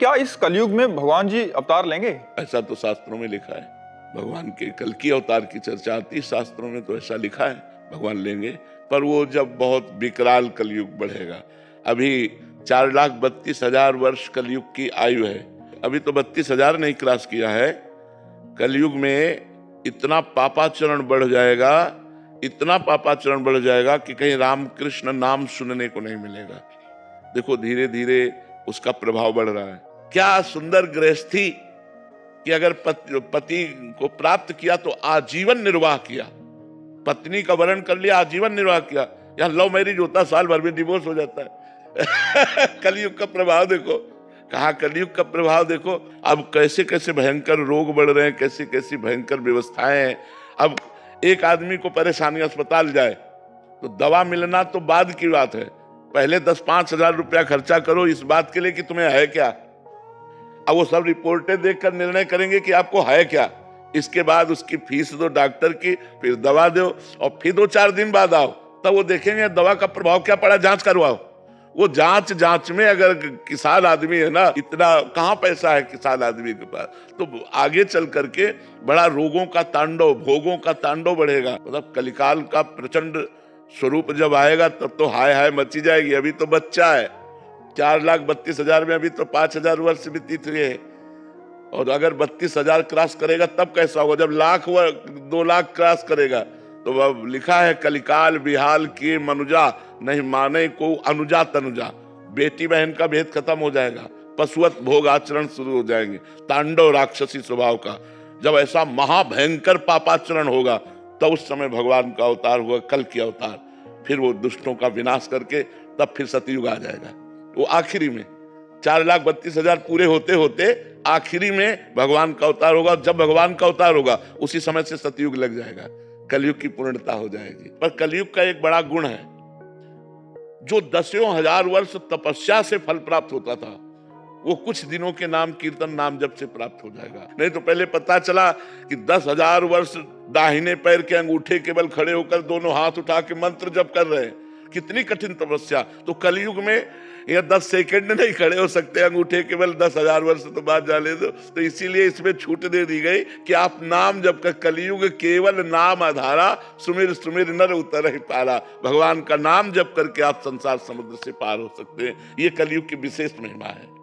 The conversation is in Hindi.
क्या इस कलयुग में भगवान जी अवतार लेंगे? ऐसा तो शास्त्रों में लिखा है। भगवान के कल की अवतार की चर्चा आती है शास्त्रों में, तो ऐसा लिखा है भगवान लेंगे। पर वो जब बहुत विकराल कलयुग बढ़ेगा। अभी 4,32,000 वर्ष कलयुग की आयु है। अभी तो 32,000 नहीं क्रॉस किया है। कलयुग में इतना पापाचरण बढ़ जाएगा, इतना पापाचरण बढ़ जाएगा कि कहीं रामकृष्ण नाम सुनने को नहीं मिलेगा। देखो धीरे धीरे उसका प्रभाव बढ़ रहा है। क्या सुंदर गृहस्थी कि अगर पति को प्राप्त किया तो आजीवन निर्वाह किया, पत्नी का वरण कर लिया, आजीवन निर्वाह किया। यहाँ लव मैरिज होता साल भर में डिवोर्स हो जाता है। कलयुग का प्रभाव देखो, कहा कलयुग का प्रभाव देखो। अब कैसे कैसे भयंकर रोग बढ़ रहे हैं, कैसी कैसी भयंकर व्यवस्थाएं हैं। अब एक आदमी को परेशानी, अस्पताल जाए तो दवा मिलना तो बाद की बात है, पहले 10-5 हजार रुपया खर्चा करो इस बात के लिए कि तुम्हें है क्या। अब वो सब रिपोर्टें देखकर निर्णय करेंगे कि आपको है क्या। इसके बाद उसकी फीस दो डॉक्टर की, फिर दवा दो, और फिर 2-4 दिन बाद आओ, तब वो देखेंगे दवा का प्रभाव क्या पड़ा, जांच करवाओ। वो जांच में अगर किसान आदमी है ना, इतना कहाँ पैसा है किसान आदमी के पास, तो आगे चल करके बड़ा रोगों का तांडव, भोगों का तांडव बढ़ेगा। मतलब कलिकाल का प्रचंड स्वरूप जब आएगा तब तो हाय हाय मची जाएगी। अभी तो बच्चा है, 4,32,000 में अभी तो 5,000 वर्ष बीत गए, और अगर 32,000 क्रॉस करेगा तब कैसा होगा, जब 2 लाख क्रॉस करेगा। तो अब लिखा है कलिकाल बिहाल किए मनुजा, नहीं माने को अनुजा तनुजा। बेटी बहन का भेद खत्म हो जाएगा, पशुवत भोग आचरण शुरू हो जाएंगे, तांडव राक्षसी स्वभाव का। जब ऐसा महाभयंकर पापाचरण होगा तब उस समय भगवान का अवतार हुआ, कल की अवतार। फिर वो दुष्टों का विनाश करके तब फिर सतयुग आ जाएगा। वो आखिरी में 4,32,000 पूरे होते होते आखिरी में भगवान का अवतार होगा। जब भगवान का अवतार होगा उसी समय से सतयुग लग जाएगा, कलयुग की पूर्णता हो जाएगी। पर कलयुग का एक बड़ा गुण है, जो 10,000 वर्ष तपस्या से फल प्राप्त होता था वो कुछ दिनों के नाम कीर्तन नाम जप से प्राप्त हो जाएगा। नहीं तो पहले पता चला कि 10,000 वर्ष दाहिने पैर के अंगूठे केवल खड़े होकर दोनों हाथ उठा के मंत्र जप कर रहे हैं, कितनी कठिन तपस्या। तो कलयुग में यह 10 सेकंड नहीं खड़े हो सकते अंगूठे केवल, 10,000 वर्ष तो बाद जाने दो। तो इसीलिए इसमें छूट दे दी गई कि आप नाम जप कर, कलयुग केवल नाम आधारा, सुमिर सुमिर नर उतर ही पारा। भगवान का नाम जप करके आप संसार समुद्र से पार हो सकते हैं। ये कलयुग की विशेष महिमा है।